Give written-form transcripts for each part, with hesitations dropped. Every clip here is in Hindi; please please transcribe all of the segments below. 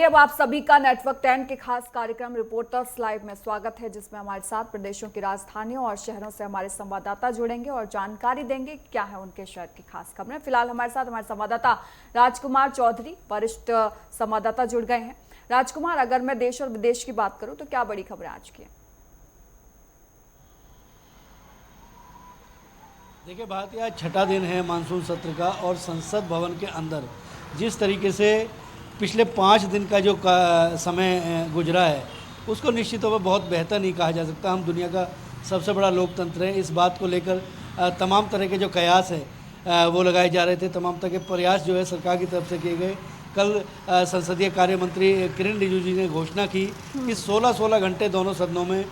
अब आप सभी का नेटवर्क 10 के खास कार्यक्रम रिपोर्टर्स लाइव में स्वागत है, जिसमें हमारे साथ प्रदेशों की राजधानियों और शहरों से हमारे संवाददाता जुड़ेंगे और जानकारी देंगे क्या है उनके शहर की खास खबरें। फिलहाल हमारे साथ हमारे संवाददाता राजकुमार चौधरी, वरिष्ठ संवाददाता, जुड़ गए हैं। राजकुमार, अगर मैं देश और विदेश की बात करूं तो क्या बड़ी खबरें आज की है? देखिए भारतीय आज छठा दिन है मानसून सत्र का और संसद भवन के अंदर जिस तरीके से पिछले 5 दिन का जो समय गुजरा है उसको निश्चित तौर पर बहुत बेहतर नहीं कहा जा सकता। हम दुनिया का सबसे बड़ा लोकतंत्र है, इस बात को लेकर तमाम तरह के जो कयास है वो लगाए जा रहे थे। तमाम तरह के प्रयास जो है सरकार की तरफ से किए गए। कल संसदीय कार्य मंत्री किरण रिजिजू जी ने घोषणा की कि 16-16 घंटे दोनों सदनों में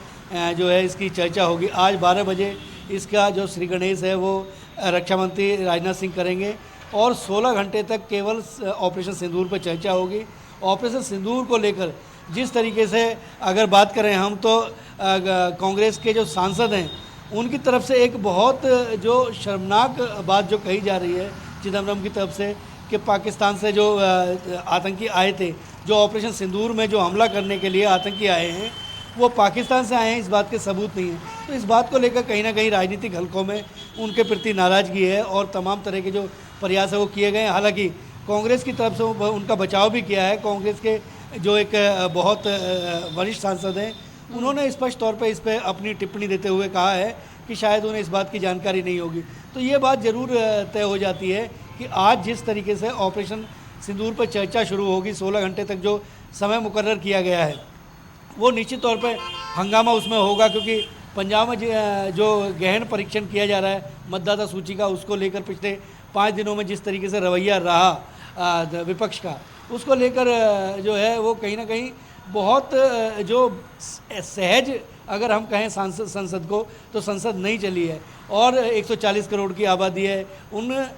जो है इसकी चर्चा होगी। आज 12 बजे इसका जो श्री गणेश है वो रक्षा मंत्री राजनाथ सिंह करेंगे और 16 घंटे तक केवल ऑपरेशन सिंदूर पर चर्चा होगी। ऑपरेशन सिंदूर को लेकर जिस तरीके से अगर बात करें हम तो कांग्रेस के जो सांसद हैं उनकी तरफ से एक बहुत जो शर्मनाक बात जो कही जा रही है चिदम्बरम की तरफ से कि पाकिस्तान से जो आतंकी आए थे, जो ऑपरेशन सिंदूर में जो हमला करने के लिए आतंकी आए हैं वो पाकिस्तान से आए हैं, इस बात के सबूत नहीं है। तो इस बात को लेकर कहीं ना कहीं राजनीतिक हलकों में उनके प्रति नाराज़गी है और तमाम तरह के जो प्रयास है वो किए गए हैं। हालांकि कांग्रेस की तरफ से उनका बचाव भी किया है। कांग्रेस के जो एक बहुत वरिष्ठ सांसद हैं उन्होंने स्पष्ट तौर पर इस पर अपनी टिप्पणी देते हुए कहा है कि शायद उन्हें इस बात की जानकारी नहीं होगी। तो ये बात ज़रूर तय हो जाती है कि आज जिस तरीके से ऑपरेशन सिंदूर पर चर्चा शुरू होगी, 16 घंटे तक जो समय मुकर्रर किया गया है वो निश्चित तौर पर हंगामा उसमें होगा, क्योंकि पंजाब में जो गहन परीक्षण किया जा रहा है मतदाता सूची का, उसको लेकर पिछले 5 दिनों में जिस तरीके से रवैया रहा विपक्ष का, उसको लेकर जो है वो कहीं ना कहीं बहुत जो सहज अगर हम कहें संसद को तो संसद नहीं चली है। और 140 करोड़ की आबादी है, उन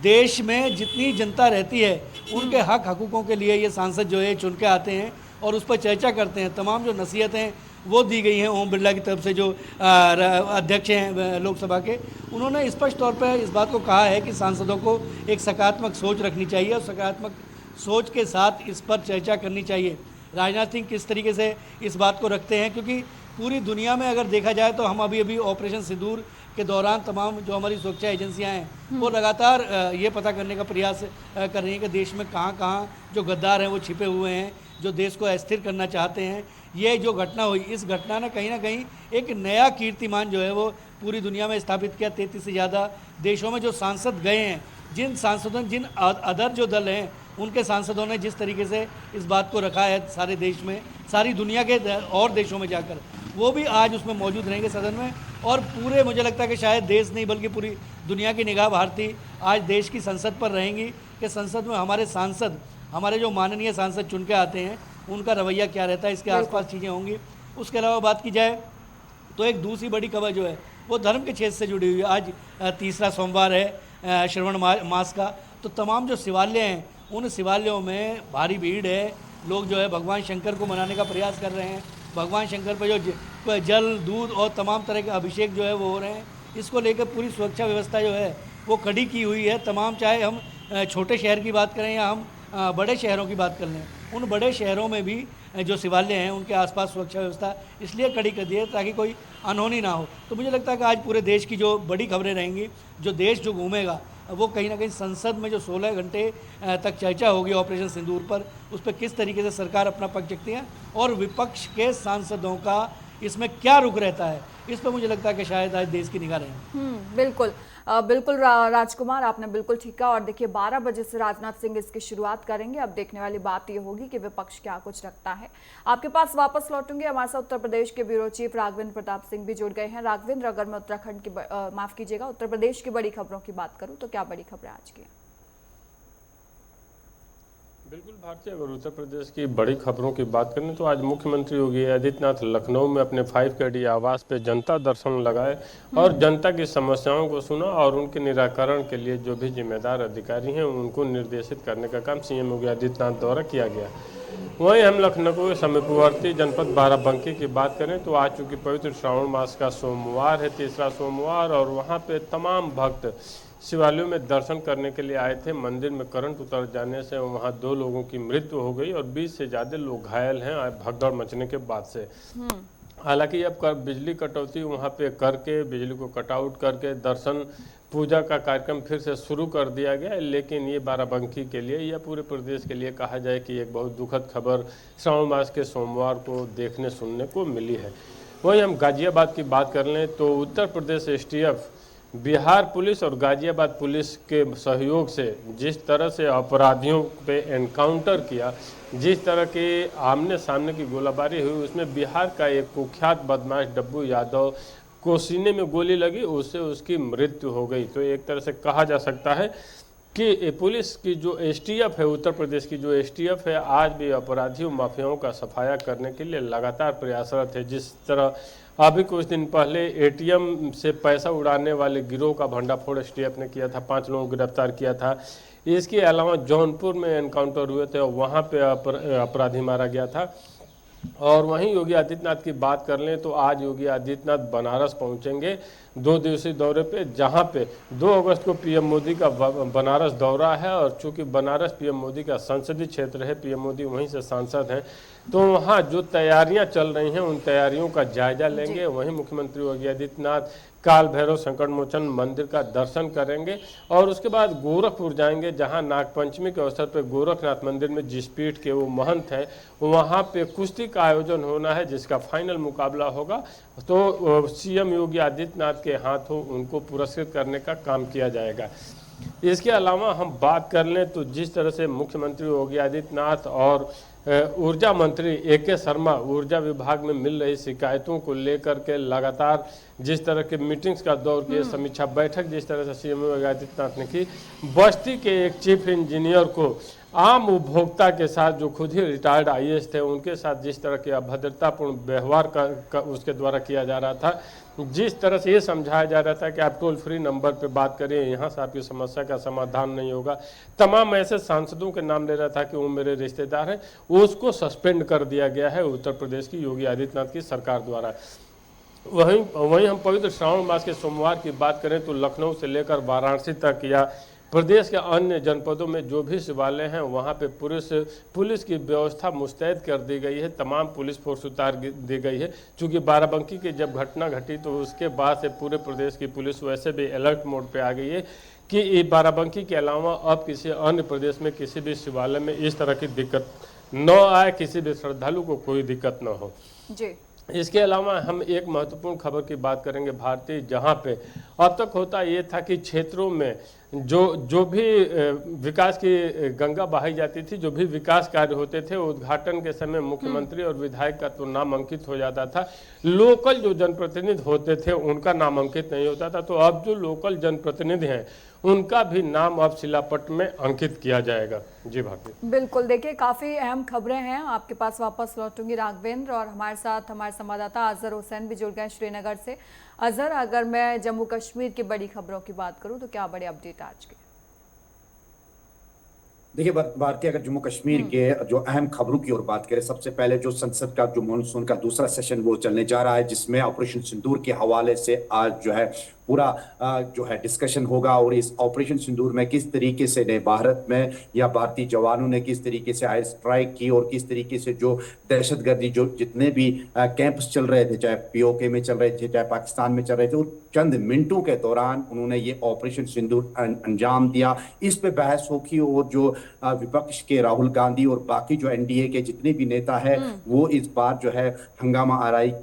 देश में जितनी जनता रहती है उनके हक हकूक़ों के लिए ये सांसद जो है चुन के आते हैं और उस पर चर्चा करते हैं। तमाम जो नसीहतें वो दी गई हैं ओम बिरला की तरफ से जो अध्यक्ष हैं लोकसभा के, उन्होंने स्पष्ट तौर पर इस बात को कहा है कि सांसदों को एक सकारात्मक सोच रखनी चाहिए और सकारात्मक सोच के साथ इस पर चर्चा करनी चाहिए। राजनाथ सिंह किस तरीके से इस बात को रखते हैं, क्योंकि पूरी दुनिया में अगर देखा जाए तो हम अभी ऑपरेशन सिंदूर के दौरान तमाम जो हमारी सुरक्षा एजेंसियां हैं वो लगातार ये पता करने का प्रयास कर रही हैं कि देश में कहाँ कहाँ जो गद्दार हैं वो छिपे हुए हैं, जो देश को अस्थिर करना चाहते हैं। ये जो घटना हुई, इस घटना ने कहीं ना कहीं एक नया कीर्तिमान जो है वो पूरी दुनिया में स्थापित किया। 33 से ज़्यादा देशों में जो सांसद गए हैं, जिन सांसदों जिन अदर जो दल हैं उनके सांसदों ने जिस तरीके से इस बात को रखा है सारे देश में, सारी दुनिया के और देशों में जाकर, वो भी आज उसमें मौजूद रहेंगे सदन में। और पूरे मुझे लगता है कि शायद देश नहीं बल्कि पूरी दुनिया की निगाह भारती आज देश की संसद पर रहेंगी कि संसद में हमारे सांसद, हमारे जो माननीय सांसद चुन के आते हैं उनका रवैया क्या रहता है, इसके आसपास चीज़ें होंगी। उसके अलावा बात की जाए तो एक दूसरी बड़ी खबर जो है वो धर्म के क्षेत्र से जुड़ी हुई है। आज तीसरा सोमवार है श्रवण मास का, तो तमाम जो शिवालय हैं उन शिवालयों में भारी भीड़ है। लोग जो है भगवान शंकर को मनाने का प्रयास कर रहे हैं। भगवान शंकर पर जो जल, दूध और तमाम तरह के अभिषेक जो है वो हो रहे हैं। इसको लेकर पूरी सुरक्षा व्यवस्था जो है वो कड़ी की हुई है। तमाम, चाहे हम छोटे शहर की बात करें या हम बड़े शहरों की बात कर लें, उन बड़े शहरों में भी जो शिवालय हैं उनके आसपास सुरक्षा व्यवस्था इसलिए कड़ी कर दी है ताकि कोई अनहोनी ना हो। तो मुझे लगता है कि आज पूरे देश की जो बड़ी खबरें रहेंगी, जो देश जो घूमेगा वो कहीं ना कहीं संसद में जो 16 घंटे तक चर्चा होगी ऑपरेशन सिंदूर पर, उस पर किस तरीके से सरकार अपना पक्ष रखती है और विपक्ष के सांसदों का इसमें क्या रुख रहता है, इस पर मुझे लगता है कि शायद आज देश की निगाह रहेगी। बिल्कुल बिल्कुल राजकुमार, आपने बिल्कुल ठीक कहा। और देखिए 12 बजे से राजनाथ सिंह इसकी शुरुआत करेंगे। अब देखने वाली बात यह होगी कि विपक्ष क्या कुछ रखता है। आपके पास वापस लौटूंगे। हमारे साथ उत्तर प्रदेश के ब्यूरो चीफ राघवेंद्र प्रताप सिंह भी जुड़ गए हैं। राघवेंद्र, अगर मैं उत्तराखंड की माफ कीजिएगा, उत्तर प्रदेश की बड़ी खबरों की बात करूं तो क्या बड़ी खबरें आज की? बिल्कुल भारतीय, अगर उत्तर प्रदेश की बड़ी खबरों की बात करें तो आज मुख्यमंत्री योगी आदित्यनाथ लखनऊ में अपने 5 आवास पे जनता दर्शन लगाए और जनता की समस्याओं को सुना और उनके निराकरण के लिए जो भी जिम्मेदार अधिकारी हैं उनको निर्देशित करने का काम सीएम योगी आदित्यनाथ द्वारा किया गया। वहीं हम लखनऊ के समीपवर्ती जनपद बाराबंकी की बात करें तो आज चूंकि पवित्र श्रावण मास का सोमवार है, तीसरा सोमवार, और वहां पे तमाम भक्त शिवालयों में दर्शन करने के लिए आए थे। मंदिर में करंट उतर जाने से वहां 2 लोगों की मृत्यु हो गई और 20 से ज़्यादा लोग घायल हैं भगदड़ मचने के बाद से। हालांकि अब बिजली कटौती वहां पे करके, बिजली को कट आउट करके दर्शन पूजा का कार्यक्रम फिर से शुरू कर दिया गया है। लेकिन ये बाराबंकी के लिए या पूरे प्रदेश के लिए कहा जाए कि एक बहुत दुखद खबर श्रावण मास के सोमवार को देखने सुनने को मिली है। वहीं हम गाजियाबाद की बात कर लें तो उत्तर प्रदेश एसटीएफ, बिहार पुलिस और गाजियाबाद पुलिस के सहयोग से जिस तरह से अपराधियों पे एनकाउंटर किया, जिस तरह के आमने सामने की गोलाबारी हुई, उसमें बिहार का एक कुख्यात बदमाश डब्बू यादव को सीने में गोली लगी, उससे उसकी मृत्यु हो गई। तो एक तरह से कहा जा सकता है कि पुलिस की जो एसटीएफ है, उत्तर प्रदेश की जो एसटीएफ है, आज भी अपराधियों माफियाओं का सफाया करने के लिए लगातार प्रयासरत है। जिस तरह अभी कुछ दिन पहले एटीएम से पैसा उड़ाने वाले गिरोह का भंडाफोड़ एसटीएफ ने किया था, 5 लोगों को गिरफ्तार किया था। इसके अलावा जौनपुर में एनकाउंटर हुए थे और वहाँ पे अपराधी मारा गया था। और वहीं योगी आदित्यनाथ की बात कर लें तो आज योगी आदित्यनाथ बनारस पहुंचेंगे 2 दिवसीय दौरे पे, जहां पे 2 अगस्त को पीएम मोदी का बनारस दौरा है। और चूंकि बनारस पीएम मोदी का संसदीय क्षेत्र है, पीएम मोदी वहीं से सांसद हैं, तो वहां जो तैयारियां चल रही हैं उन तैयारियों का जायजा लेंगे। वहीं मुख्यमंत्री योगी आदित्यनाथ काल भैरव संकट मोचन मंदिर का दर्शन करेंगे और उसके बाद गोरखपुर जाएंगे, जहां नागपंचमी के अवसर पर गोरखनाथ मंदिर में जिस पीठ के वो महंत हैं, वहां पे कुश्ती का आयोजन होना है, जिसका फाइनल मुकाबला होगा। तो सीएम योगी आदित्यनाथ के हाथों उनको पुरस्कृत करने का काम किया जाएगा। इसके अलावा हम बात कर लें तो जिस तरह से मुख्यमंत्री योगी आदित्यनाथ और ऊर्जा मंत्री AK शर्मा ऊर्जा विभाग में मिल रही शिकायतों को लेकर के लगातार जिस तरह के मीटिंग्स का दौर किए, समीक्षा बैठक जिस तरह से सीएम योगी आदित्यनाथ ने की, बस्ती के एक चीफ इंजीनियर को आम उपभोक्ता के साथ, जो खुद ही रिटायर्ड IAS थे, उनके साथ जिस तरह के अभद्रतापूर्ण व्यवहार का उसके द्वारा किया जा रहा था, जिस तरह से ये समझाया जा रहा था कि आप टोल फ्री नंबर पे बात करिए, यहाँ से आपकी समस्या का समाधान नहीं होगा, तमाम ऐसे सांसदों के नाम ले रहा था कि वो मेरे रिश्तेदार हैं, उसको सस्पेंड कर दिया गया है उत्तर प्रदेश की योगी आदित्यनाथ की सरकार द्वारा। वहीं हम पवित्र श्रावण मास के सोमवार की बात करें तो लखनऊ से लेकर वाराणसी तक या प्रदेश के अन्य जनपदों में जो भी शिवालय हैं वहाँ पे पुलिस की व्यवस्था मुस्तैद कर दी गई है, तमाम पुलिस फोर्स उतार दी गई है। चूँकि बाराबंकी की जब घटना घटी तो उसके बाद से पूरे प्रदेश की पुलिस वैसे भी अलर्ट मोड पे आ गई है कि बाराबंकी के अलावा अब किसी अन्य प्रदेश में किसी भी शिवालय में इस तरह की दिक्कत न आए, किसी भी श्रद्धालु को कोई दिक्कत न हो जी। इसके अलावा हम एक महत्वपूर्ण खबर की बात करेंगे भारतीय, जहां पे अब तक होता ये था कि क्षेत्रों में जो भी विकास की गंगा बहाई जाती थी, जो भी विकास कार्य होते थे, उद्घाटन के समय मुख्यमंत्री और विधायक का तो नाम अंकित हो जाता था, लोकल जो जनप्रतिनिधि होते थे उनका नाम अंकित नहीं होता था। तो अब जो लोकल जनप्रतिनिधि हैं उनका भी नाम अब शिलापट में अंकित किया जाएगा। जी भाभी, बिल्कुल, देखिए काफ़ी अहम खबरें हैं। आपके पास वापस लौटूंगी राघवेंद्र, और हमारे साथ हमारे संवाददाता अजहर हुसैन भी जुड़ गए श्रीनगर से। अजहर, अगर मैं जम्मू कश्मीर की बड़ी खबरों की बात करूं तो क्या बड़े अपडेट आज के? देखिए भारती, अगर जम्मू कश्मीर के जो अहम खबरों की ओर बात करें, सबसे पहले जो संसद का जो मॉनसून का दूसरा सेशन वो चलने जा रहा है, जिसमें ऑपरेशन सिंदूर के हवाले से आज जो है पूरा जो है डिस्कशन होगा। और इस ऑपरेशन सिंदूर में किस तरीके से नए भारत में या भारतीय जवानों ने किस तरीके से एयर स्ट्राइक की और किस तरीके से जो दहशतगर्दी जो जितने भी कैंप्स चल रहे थे, चाहे POK में चल रहे थे, चाहे पाकिस्तान में चल रहे थे, और चंद मिनटों के दौरान उन्होंने ये ऑपरेशन सिंदूर अंजाम दिया। इस पे बहस होगी और जो विपक्ष के राहुल गांधी और बाकी जो NDA के जितने भी नेता है वो इस बार जो है हंगामा आराई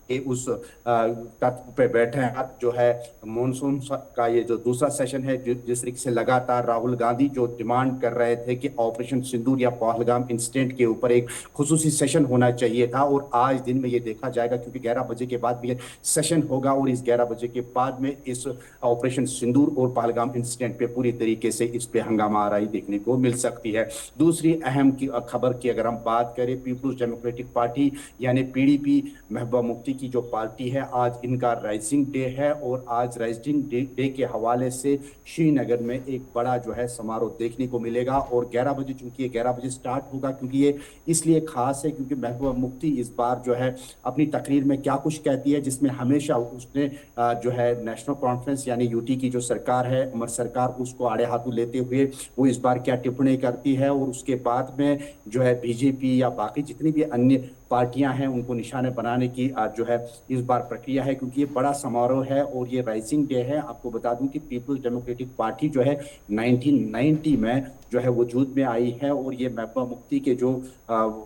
के उस तत्व पे बैठे हैं। जो है मॉनसून का ये जो दूसरा सेशन है, जिस तरीके से लगातार राहुल गांधी जो डिमांड कर रहे थे कि ऑपरेशन सिंदूर या पहलगाम इंसिडेंट के ऊपर एक खुसूसी सेशन होना चाहिए था, और आज दिन में ये देखा जाएगा क्योंकि 11 बजे के बाद भी ये सेशन होगा, और इस 11 बजे के बाद में इस ऑपरेशन सिंदूर और पहलगाम इंसिडेंट पे पूरी तरीके से इस पे हंगामा आराई देखने को मिल सकती है। दूसरी अहम खबर की अगर हम बात करें, पीपुल्स डेमोक्रेटिक पार्टी यानी PDP महबूबा मुफ्ती की जो पार्टी है, आज इनका राइजिंग डे है और आज राइजिंग डे के हवाले से श्रीनगर में एक बड़ा जो है समारोह देखने को मिलेगा। और 11 बजे, चूंकि ये 11 बजे स्टार्ट होगा, क्योंकि ये इसलिए खास है क्योंकि महबूबा मुफ्ती इस बार जो है अपनी तकरीर में क्या कुछ कहती है, जिसमें हमेशा उसने जो है नेशनल कॉन्फ्रेंस यानी यूटी की जो सरकार है, अमर सरकार, उसको आड़े हाथों लेते हुए वो इस बार क्या टिप्पणी करती है और उसके बाद में जो है बीजेपी या बाकी जितनी भी अन्य पार्टियां हैं उनको निशाने बनाने की जो है इस बार प्रक्रिया है, क्योंकि ये बड़ा समारोह है और ये राइजिंग डे है। आपको बता दूं कि पीपल्स डेमोक्रेटिक पार्टी जो है 1990 में जो है वजूद में आई है और ये महबूबा मुफ्ती के जो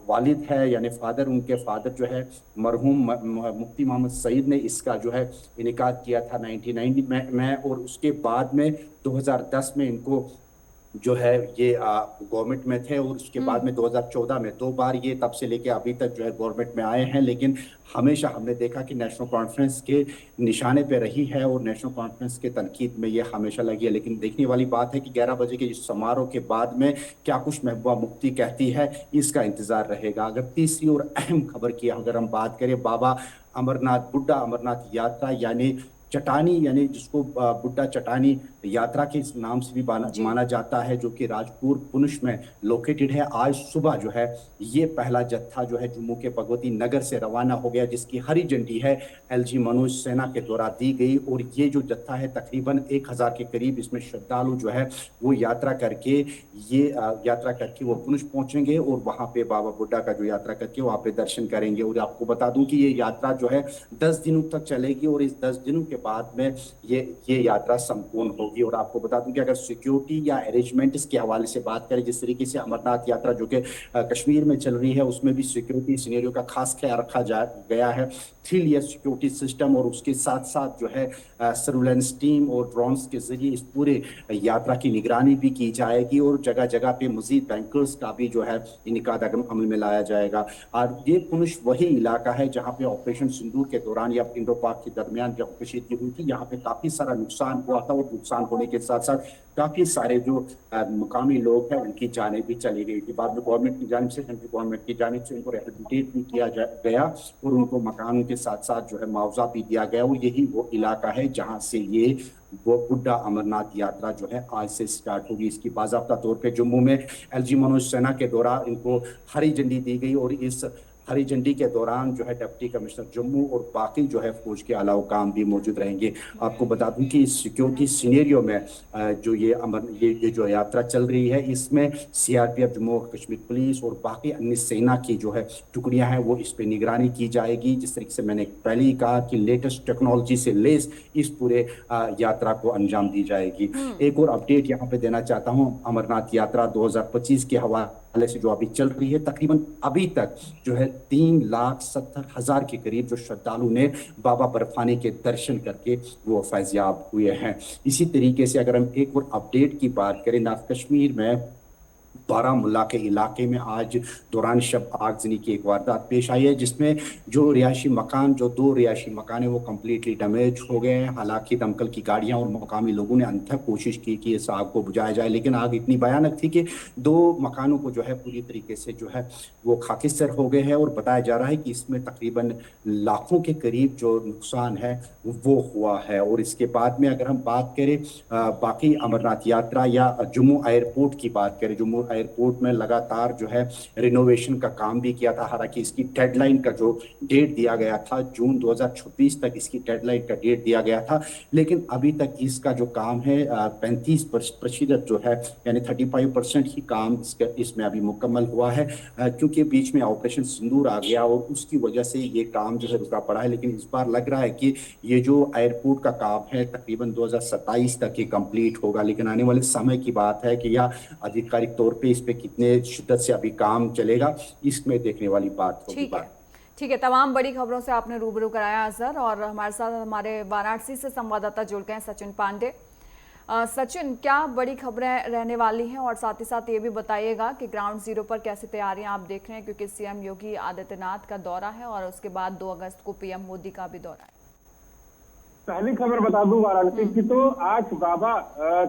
वालिद है यानी फादर, उनके फादर जो है मरहूम मुफ्ती मोहम्मद सईद ने इसका जो है इनेकाद किया था 1990 में और उसके बाद में 2010 में इनको जो है ये गवर्नमेंट में थे और उसके बाद में 2014 में 2 बार ये तब से लेके अभी तक जो है गवर्नमेंट में आए हैं। लेकिन हमेशा हमने देखा कि नेशनल कॉन्फ्रेंस के निशाने पे रही है और नेशनल कॉन्फ्रेंस के तनकीद में ये हमेशा लगी है। लेकिन देखने वाली बात है कि 11 बजे के इस समारोह के बाद में क्या कुछ महबूबा मुफ्ती कहती है, इसका इंतजार रहेगा। अगर तीसरी और अहम खबर की अगर हम बात करें, बाबा अमरनाथ, बुड्ढा अमरनाथ यात्रा यानी चटानी, यानी जिसको बुड्ढा चटानी यात्रा के नाम से भी माना जाता है, जो कि राजपुर पुंछ में लोकेटेड है। आज सुबह जो है ये पहला जत्था जो है जम्मू के भगवती नगर से रवाना हो गया, जिसकी हरी झंडी है एलजी मनोज सिन्हा के द्वारा दी गई। और ये जो जत्था है तकरीबन 1000 के करीब इसमें श्रद्धालु जो है वो यात्रा करके वो पुंछ पहुंचेंगे और वहां पे बाबा बुड्ढा का जो यात्रा करके वहां पे दर्शन करेंगे। और आपको बता दूं कि ये यात्रा जो है 10 दिनों तक चलेगी और इस 10 दिनों के बाद में ये यात्रा संपूर्ण होगी। और आपको बता दूं कि अगर सिक्योरिटी या अरेंजमेंट्स के हवाले से बात करें, जिस तरीके से अमरनाथ यात्रा जो कि कश्मीर में चल रही है, उसमें भी सिक्योरिटी सिनेरियो का खास ख्याल रखा गया है। 3 लेयर सिक्योरिटी सिस्टम और उसके साथ साथ जो है सर्विलेंस टीम और ड्रोन्स के जरिए इस पूरे यात्रा की निगरानी भी की जाएगी और जगह जगह पे मजीद बैंकर्स का भी जो है इनकाद अमल में लाया जाएगा। और ये पुंछ वही इलाका है जहाँ पे ऑपरेशन सिंदूर के दौरान या इंडो पाक के दरमियान जब कशीदगी हुई थी, यहाँ पे काफी सारा नुकसान हुआ था और नुकसान होने के साथ साथ काफी सारे जो मुकामी लोग हैं उनकी जानें भी चली गई थी। बाद में गवर्नमेंट की जानिब से, सेंट्रल गवर्नमेंट की जानिब से उनको रिहेबिलिटेट भी किया गया और उनको मकानों के साथ साथ जो है मुआवजा भी दिया गया। और यही वो इलाका है जहाँ से ये वो बुड्ढा अमरनाथ यात्रा जो है आज से स्टार्ट होगी। इसकी बाज़ाब्ता तौर पे जम्मू में एलजी मनोज सिन्हा के द्वारा इनको हरी झंडी दी गई और इस हरी झंडी के दौरान जो है डिप्टी कमिश्नर जम्मू और बाकी जो है फौज के अलावा काम भी मौजूद रहेंगे। आपको बता दूं कि इस सिक्योरिटी सिनेरियो में जो ये जो यात्रा चल रही है, इसमें सीआरपीएफ, जम्मू और कश्मीर पुलिस और बाकी अन्य सेना की जो है टुकड़ियां हैं वो इस पे निगरानी की जाएगी। जिस तरीके से मैंने पहले ही कहा कि लेटेस्ट टेक्नोलॉजी से लेस इस पूरे यात्रा को अंजाम दी जाएगी। एक और अपडेट यहाँ पे देना चाहता हूँ, अमरनाथ यात्रा 2025 के हवाले से जो अभी चल रही है, तकरीबन अभी तक जो है 3,70,000 के करीब जो श्रद्धालु ने बाबा बर्फानी के दर्शन करके वो फैज़याब हुए हैं। इसी तरीके से अगर हम एक और अपडेट की बात करें, नॉर्थ कश्मीर में बारामुल्ला के इलाके में आज दौरान शब आगजनी की एक वारदात पेश आई है, जिसमें जो 2 रिहायशी मकान है वो कम्प्लीटली डैमेज हो गए हैं। हालांकि दमकल की गाड़ियां और मकामी लोगों ने अनथक कोशिश की कि इस आग को बुझाया जाए, लेकिन आग इतनी भयानक थी कि 2 मकानों को जो है पूरी तरीके से जो है वो खाकिस्तर हो गए हैं। और बताया जा रहा है कि इसमें तकरीबन लाखों के करीब जो नुकसान है वो हुआ है। और इसके बाद में अगर हम बात करें बाकी अमरनाथ यात्रा या जम्मू एयरपोर्ट की बात करें, जम्मू एयरपोर्ट में लगातार जो है रिनोवेशन का काम भी किया था। हालांकि इसकी डेडलाइन का जो डेट दिया गया था, जून 2026 तक इसकी डेडलाइन का डेट दिया गया था, लेकिन अभी तक इसका जो काम है 35% जो है यानी 35% ही काम इसमें अभी मुकम्मल हुआ है, क्योंकि बीच में ऑपरेशन सिंदूर आ गया और उसकी वजह से ये काम जो है रुका पड़ा है। लेकिन इस बार लग रहा है कि ये जो एयरपोर्ट का काम है तकरीबन 2027 तक ही कंप्लीट होगा। लेकिन आने वाले समय की बात है कि यह आधिकारिक तौर पे इस पे कितने शिद्दत से अभी काम चलेगा, इसमें देखने वाली बात होगी। ठीक है, तमाम बड़ी खबरों से आपने रूबरू कराया अजहर, और हमारे साथ हमारे वाराणसी से संवाददाता जुड़ गए हैं सचिन पांडे। सचिन, क्या बड़ी खबरें रहने वाली हैं, और साथ ही साथ ये भी बताइएगा कि ग्राउंड जीरो पर कैसी तैयारियां आप देख रहे हैं, क्योंकि सीएम योगी आदित्यनाथ का दौरा है और उसके बाद 2 अगस्त को पीएम मोदी का भी दौरा है। पहली खबर बता दूं वाराणसी की, तो आज बाबा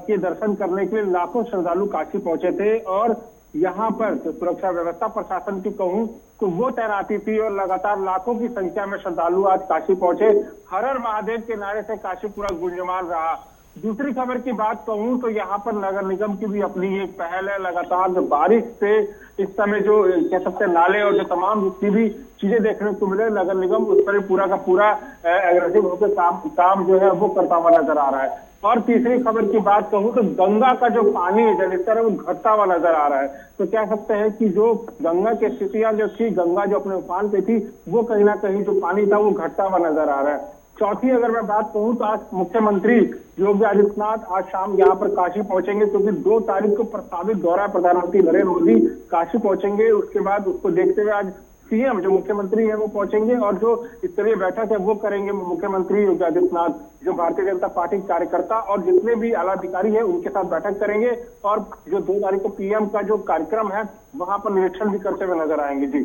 के दर्शन करने के लिए लाखों श्रद्धालु काशी पहुंचे थे और यहाँ पर जो सुरक्षा व्यवस्था प्रशासन की कहूँ तो वो तैनाती थी और लगातार लाखों की संख्या में श्रद्धालु आज काशी पहुंचे। हर हर महादेव के नारे से काशी पूरा गुंजमान रहा। दूसरी खबर की बात कहूँ तो यहाँ पर नगर निगम की भी अपनी एक पहल है। लगातार जो बारिश से इस समय जो कह सकते हैं नाले और जो तमाम जितनी भी चीजें देखने को मिले, नगर निगम उस पर पूरा का पूरा एग्रेसिव होकर काम जो है वो करता हुआ नजर आ रहा है। और तीसरी खबर की बात कहूँ तो गंगा का जो पानी है जलस्तर है वो घटता हुआ नजर आ रहा है। तो कह सकते हैं कि जो गंगा की स्थितियां जो थी, गंगा जो अपने उफान पे थी, वो कहीं ना कहीं जो पानी था वो घटता हुआ नजर आ रहा है। चौथी अगर मैं बात कहूँ तो आज मुख्यमंत्री योगी आदित्यनाथ आज शाम यहाँ पर काशी पहुंचेंगे, क्योंकि 2 तारीख को प्रस्तावित दौरा प्रधानमंत्री नरेंद्र मोदी काशी पहुंचेंगे। उसके बाद उसको देखते हुए आज सीएम जो मुख्यमंत्री है वो पहुंचेंगे और जो स्तरीय बैठक है वो करेंगे मुख्यमंत्री योगी आदित्यनाथ। जो भारतीय जनता पार्टी कार्यकर्ता और जितने भी आला अधिकारी है उनके साथ बैठक करेंगे और जो 2 तारीख को पीएम का जो कार्यक्रम है वहां पर निरीक्षण भी करते हुए नजर आएंगे। जी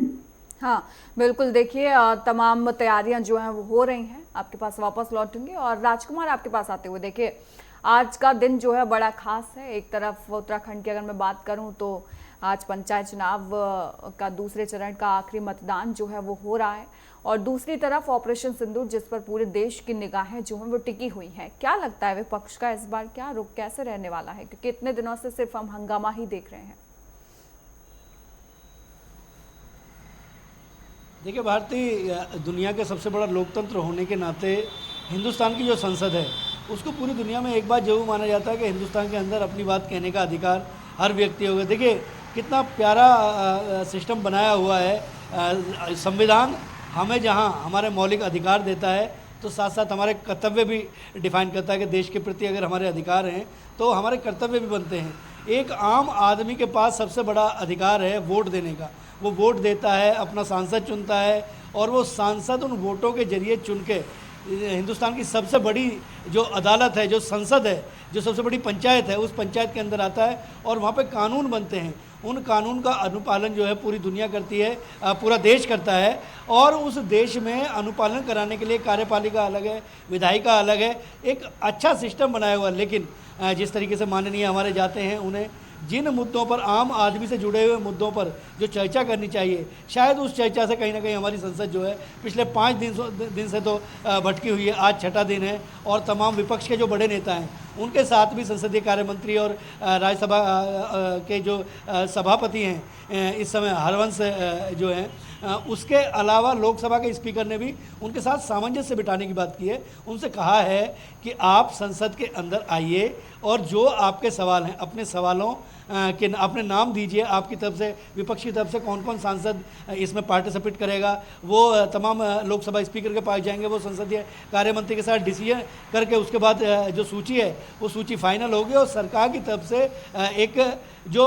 हाँ बिल्कुल, देखिए तमाम तैयारियां जो हैं वो हो रही हैं। आपके पास वापस लौटूंगी और राजकुमार आपके पास आते हुए, देखिए आज का दिन जो है बड़ा खास है। एक तरफ उत्तराखंड की अगर मैं बात करूं तो आज पंचायत चुनाव का दूसरे चरण का आखिरी मतदान जो है वो हो रहा है और दूसरी तरफ ऑपरेशन सिंदूर जिस पर पूरे देश की निगाहें जो हैं वो टिकी हुई हैं। क्या लगता है विपक्ष का इस बार क्या रुख कैसे रहने वाला है, क्योंकि इतने दिनों से सिर्फ हम हंगामा ही देख रहे हैं। देखिए, भारतीय दुनिया के सबसे बड़ा लोकतंत्र होने के नाते हिंदुस्तान की जो संसद है उसको पूरी दुनिया में एक बात जरूर माना जाता है कि हिंदुस्तान के अंदर अपनी बात कहने का अधिकार हर व्यक्ति होगा। देखिए कितना प्यारा सिस्टम बनाया हुआ है संविधान, हमें जहां हमारे मौलिक अधिकार देता है तो साथ साथ हमारे कर्तव्य भी डिफाइन करता है कि देश के प्रति अगर हमारे अधिकार हैं तो हमारे कर्तव्य भी बनते हैं। एक आम आदमी के पास सबसे बड़ा अधिकार है वोट देने का। वो वोट देता है, अपना सांसद चुनता है और वो सांसद उन वोटों के जरिए चुन के हिंदुस्तान की सबसे बड़ी जो अदालत है, जो संसद है, जो सबसे बड़ी पंचायत है, उस पंचायत के अंदर आता है और वहाँ पे कानून बनते हैं। उन कानून का अनुपालन जो है पूरी दुनिया करती है, पूरा देश करता है और उस देश में अनुपालन कराने के लिए कार्यपालिका अलग है, विधायिका अलग है, एक अच्छा सिस्टम बनाया हुआ है। लेकिन जिस तरीके से माननीय हमारे जाते हैं, उन्हें जिन मुद्दों पर आम आदमी से जुड़े हुए मुद्दों पर जो चर्चा करनी चाहिए, शायद उस चर्चा से कहीं ना कहीं हमारी संसद जो है पिछले 5 दिन से तो भटकी हुई है। आज छठा दिन है और तमाम विपक्ष के जो बड़े नेता हैं उनके साथ भी संसदीय कार्य मंत्री और राज्यसभा के जो सभापति हैं इस समय हरवंश जो हैं, उसके अलावा लोकसभा के स्पीकर ने भी उनके साथ सामंजस्य बिठाने की बात की है। उनसे कहा है कि आप संसद के अंदर आइए और जो आपके सवाल हैं अपने सवालों के अपने नाम दीजिए। आपकी तरफ से, विपक्ष की तरफ से कौन कौन सांसद इसमें पार्टिसिपेट करेगा, वो तमाम लोकसभा स्पीकर के पास जाएंगे, वो संसदीय कार्य मंत्री के साथ डिसीजन करके उसके बाद जो सूची है वो सूची फाइनल होगी और सरकार की तरफ से एक जो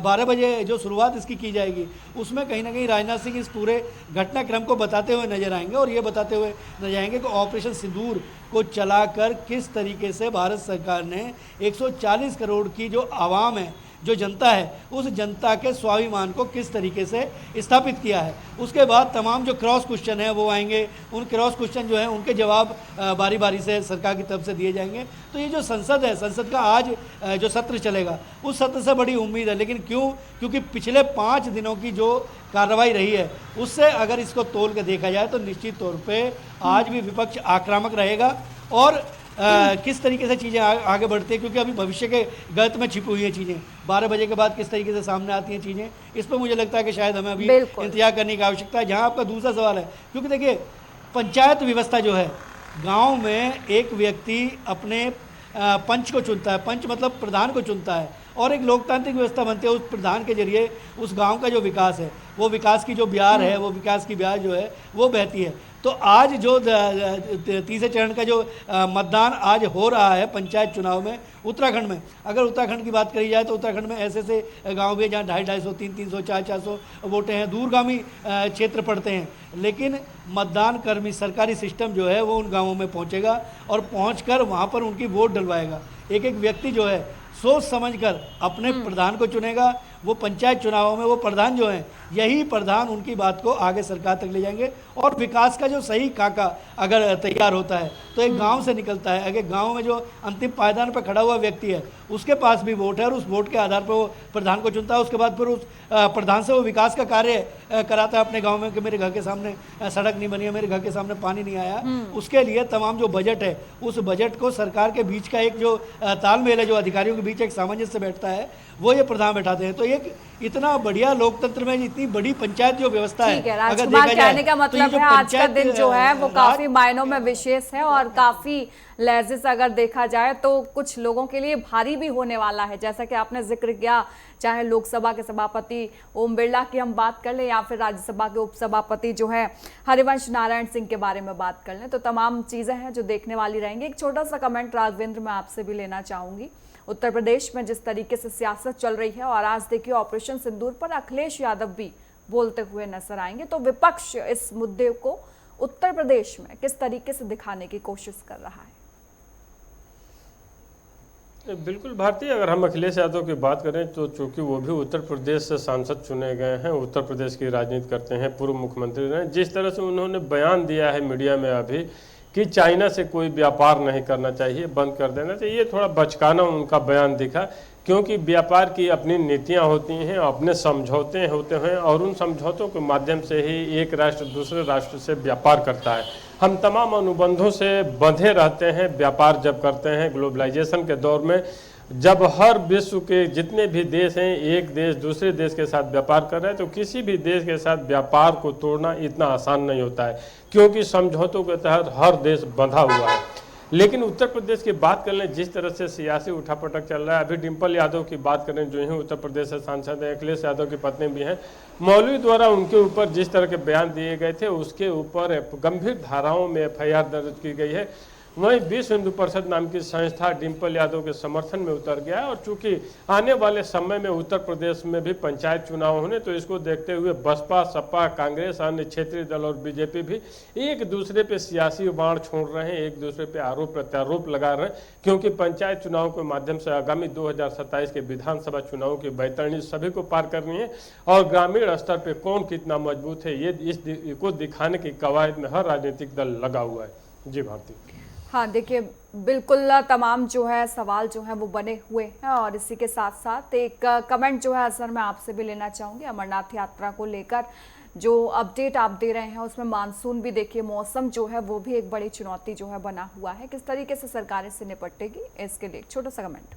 12 बजे जो शुरुआत इसकी की जाएगी उसमें कहीं ना कहीं राजनाथ सिंह इस पूरे घटनाक्रम को बताते हुए नजर आएंगे और ये बताते हुए नजर आएंगे कि ऑपरेशन सिंदूर को चलाकर किस तरीके से भारत सरकार ने 140 करोड़ की जो आवाम है, जो जनता है, उस जनता के स्वाभिमान को किस तरीके से स्थापित किया है। उसके बाद तमाम जो क्रॉस क्वेश्चन है वो आएंगे, उन क्रॉस क्वेश्चन जो है उनके जवाब बारी बारी से सरकार की तरफ से दिए जाएंगे। तो ये जो संसद है, संसद का आज जो सत्र चलेगा उस सत्र से बड़ी उम्मीद है। लेकिन क्योंकि पिछले 5 दिनों की जो कार्रवाई रही है उससे अगर इसको तोल के देखा जाए तो निश्चित तौर पर आज भी विपक्ष आक्रामक रहेगा और किस तरीके से चीज़ें आगे बढ़ती हैं, क्योंकि अभी भविष्य के गर्त में छिपी हुई हैं चीज़ें। 12 बजे के बाद किस तरीके से सामने आती हैं चीज़ें, इस पर मुझे लगता है कि शायद हमें अभी इंतजार करने की आवश्यकता है। जहां आपका दूसरा सवाल है, क्योंकि देखिए पंचायत व्यवस्था जो है, गांव में एक व्यक्ति अपने पंच को चुनता है, पंच मतलब प्रधान को चुनता है और एक लोकतांत्रिक व्यवस्था बनती है। उस प्रधान के जरिए उस गांव का जो विकास है, वो विकास की जो ब्यार है, वो विकास की ब्यार जो है वो बहती है। तो आज जो तीसरे चरण का जो मतदान आज हो रहा है पंचायत चुनाव में उत्तराखंड में, अगर उत्तराखंड की बात करी जाए तो उत्तराखंड में ऐसे गांव भी जहाँ 250-250, 300, 400 वोटें हैं, दूरगामी क्षेत्र पड़ते हैं। लेकिन मतदान कर्मी, सरकारी सिस्टम जो है वो उन गाँवों में पहुँचेगा और पहुँच कर वहाँ पर उनकी वोट डलवाएगा। एक एक व्यक्ति जो है सोच समझकर अपने प्रधान को चुनेगा। वो पंचायत चुनावों में वो प्रधान जो हैं, यही प्रधान उनकी बात को आगे सरकार तक ले जाएंगे। और विकास का जो सही खाका अगर तैयार होता है तो एक गांव से निकलता है। अगर गांव में जो अंतिम पायदान पर खड़ा हुआ व्यक्ति है उसके पास भी वोट है और उस वोट के आधार पर वो प्रधान को चुनता है। उसके बाद फिर उस प्रधान से वो विकास का कार्य कराता है अपने गाँव में कि मेरे घर के सामने सड़क नहीं बनी है, मेरे घर के सामने पानी नहीं आया। उसके लिए तमाम जो बजट है उस बजट को सरकार के बीच का एक जो तालमेल है, जो अधिकारियों के बीच एक सामंजस्य बैठता है, वो ये प्रधान बैठाते हैं। तो एक इतना बढ़िया लोकतंत्र में इतनी बड़ी पंचायत जो व्यवस्था है, ठीक है राजकुमार, कहने का मतलब है आज का दिन जो है वो काफी मायनों में विशेष है और काफी लहजे से अगर देखा जाए तो कुछ लोगों के लिए भारी भी होने वाला है। जैसा कि आपने जिक्र किया, चाहे लोकसभा के सभापति ओम बिरला की हम बात कर लें या फिर राज्यसभा के उपसभापति जो है हरिवंश नारायण सिंह के बारे में बात कर लें, तो तमाम चीजें हैं जो देखने वाली रहेंगी। एक छोटा सा कमेंट राघवेंद्र मैं आपसे भी लेना चाहूंगी। उत्तर प्रदेश में जिस तरीके से सियासत चल रही है और आज देखिए ऑपरेशन सिंदूर पर अखिलेश यादव भी बोलते हुए नजर आएंगे, तो विपक्ष इस मुद्दे को उत्तर प्रदेश में किस तरीके से दिखाने की कोशिश कर रहा है? बिल्कुल भारती, अगर हम अखिलेश यादव की बात करें तो चूंकि वो भी उत्तर प्रदेश से सांसद चुने गए हैं, उत्तर प्रदेश की राजनीति करते हैं, पूर्व मुख्यमंत्री रहे, जिस तरह से उन्होंने बयान दिया है मीडिया में अभी कि चाइना से कोई व्यापार नहीं करना चाहिए, बंद कर देना चाहिए, थोड़ा बचकाना उनका बयान दिखा। क्योंकि व्यापार की अपनी नीतियां होती हैं, अपने समझौते होते हैं और उन समझौतों के माध्यम से ही एक राष्ट्र दूसरे राष्ट्र से व्यापार करता है। हम तमाम अनुबंधों से बंधे रहते हैं व्यापार जब करते हैं। ग्लोबलाइजेशन के दौर में जब हर विश्व के जितने भी देश हैं, एक देश दूसरे देश के साथ व्यापार कर रहे हैं, तो किसी भी देश के साथ व्यापार को तोड़ना इतना आसान नहीं होता है, क्योंकि समझौतों के तहत हर देश बंधा हुआ है। लेकिन उत्तर प्रदेश की बात कर लें, जिस तरह से सियासी उठापटक चल रहा है, अभी डिम्पल यादव की बात करें जो ही उत्तर प्रदेश से सांसद हैं, अखिलेश यादव की पत्नी भी हैं, मौलवी द्वारा उनके ऊपर जिस तरह के बयान दिए गए थे उसके ऊपर गंभीर धाराओं में FIR दर्ज की गई है। वहीं विश्व हिंदू परिषद नाम की संस्था डिम्पल यादव के समर्थन में उतर गया है। और चूंकि आने वाले समय में उत्तर प्रदेश में भी पंचायत चुनाव होने, तो इसको देखते हुए बसपा, सपा, कांग्रेस, अन्य क्षेत्रीय दल और बीजेपी भी एक दूसरे पे सियासी बाण छोड़ रहे हैं, एक दूसरे पे आरोप प्रत्यारोप लगा रहे हैं। क्योंकि पंचायत चुनाव के माध्यम से आगामी 2027 के विधानसभा चुनाव की बैतरणी सभी को पार करनी है और ग्रामीण स्तर पर कौन कितना मजबूत है ये इसको दिखाने की कवायद में हर राजनीतिक दल लगा हुआ है। जी भारती। हाँ देखिए, बिल्कुल तमाम जो है सवाल जो है वो बने हुए हैं और इसी के साथ साथ एक कमेंट जो है असर मैं आपसे भी लेना चाहूँगी। अमरनाथ यात्रा को लेकर जो अपडेट आप दे रहे हैं उसमें मानसून भी देखिए, मौसम जो है वो भी एक बड़ी चुनौती जो है बना हुआ है। किस तरीके से सरकार इससे निपटेगी, इसके लिए एक छोटा सा कमेंट।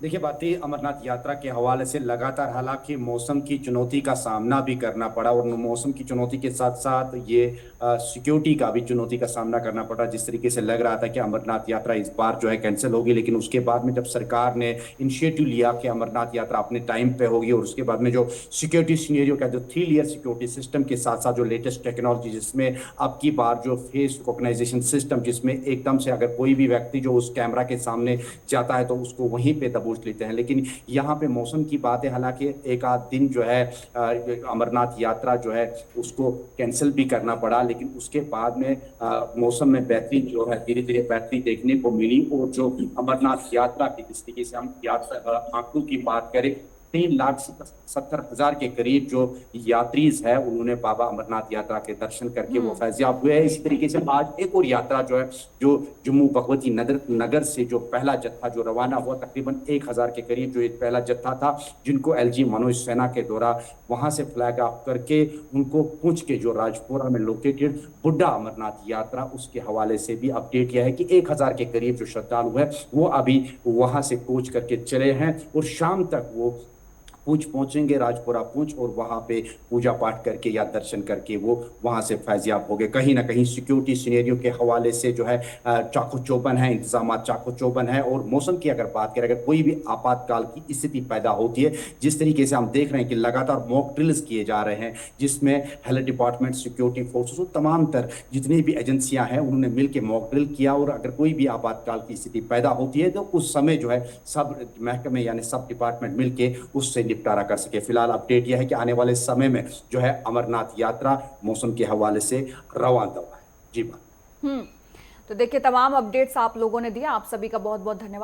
देखिए बाती, अमरनाथ यात्रा के हवाले से लगातार हालांकि मौसम की चुनौती का सामना भी करना पड़ा और मौसम की चुनौती के साथ साथ ये सिक्योरिटी का भी चुनौती का सामना करना पड़ा। जिस तरीके से लग रहा था कि अमरनाथ यात्रा इस बार जो है कैंसिल होगी, लेकिन उसके बाद में जब सरकार ने इनिशिएटिव लिया कि अमरनाथ यात्रा अपने टाइम पे होगी और उसके बाद में जो सिक्योरिटी सिनेरियो का जो 3 लेयर सिक्योरिटी सिस्टम के साथ साथ जो लेटेस्ट टेक्नोलॉजी, जिसमें अब की बार जो फेस रिकॉग्नाइजेशन सिस्टम, जिसमें एकदम से अगर कोई भी व्यक्ति जो उस कैमरा के सामने जाता है तो उसको वहीं पे दबोच लेते हैं। लेकिन यहाँ पे मौसम की बात है, हालांकि एक आध दिन जो है अमरनाथ यात्रा जो है उसको कैंसिल भी करना पड़ा, लेकिन उसके बाद में मौसम में बेहतरी जो है धीरे धीरे बेहतरी देखने को मिली। और जो अमरनाथ यात्रा की जिस तरीके से हम यात्रा आंकड़ों की बात करें, 3,70,000 के करीब जो यात्रीज है उन्होंने बाबा अमरनाथ यात्रा के दर्शन करके वो फैज़याब हुए हैं। इसी तरीके से आज एक और यात्रा जो है जो जम्मू भगवती नगर से जो पहला जत्था जो रवाना हुआ, तकरीबन 1,000 के करीब जो एक पहला जत्था था, जिनको LG मनोज सिन्हा के द्वारा वहां से फ्लैग ऑफ करके उनको पुंछ के जो राजपुरा में लोकेटेड बुड्ढा अमरनाथ यात्रा, उसके हवाले से भी अपडेट यह है कि 1,000 के करीब जो श्रद्धालु है वो अभी वहां से कूच करके चले हैं और शाम तक वो पूंछ पहुंचेंगे, राजपुरा पूंछ, और वहां पे पूजा पाठ करके या दर्शन करके वो वहां से फैज़याब हो गए। कहीं ना कहीं सिक्योरिटी सिनेरियो के हवाले से जो है चाको चौबंद है, इंतजाम चाको चौबंद है। और मौसम की अगर बात करें, अगर कोई भी आपातकाल की स्थिति पैदा होती है, जिस तरीके से हम देख रहे हैं कि लगातार मॉक ड्रिल्स किए जा रहे हैं, जिसमें हेल्थ डिपार्टमेंट, सिक्योरिटी फोर्सेस और तमाम तर जितनी भी एजेंसियां हैं उन्होंने मिलकर मॉक ड्रिल किया। और अगर कोई भी आपातकाल की स्थिति पैदा होती है तो उस समय जो है सब महकमे यानी सब डिपार्टमेंट मिलकर उससे निपटारा कर सके। फिलहाल अपडेट यह है कि आने वाले समय में जो है अमरनाथ यात्रा मौसम के हवाले से रवाना हुआ है। जी बात। तो देखिए, तमाम अपडेट्स आप लोगों ने दिया, आप सभी का बहुत बहुत धन्यवाद।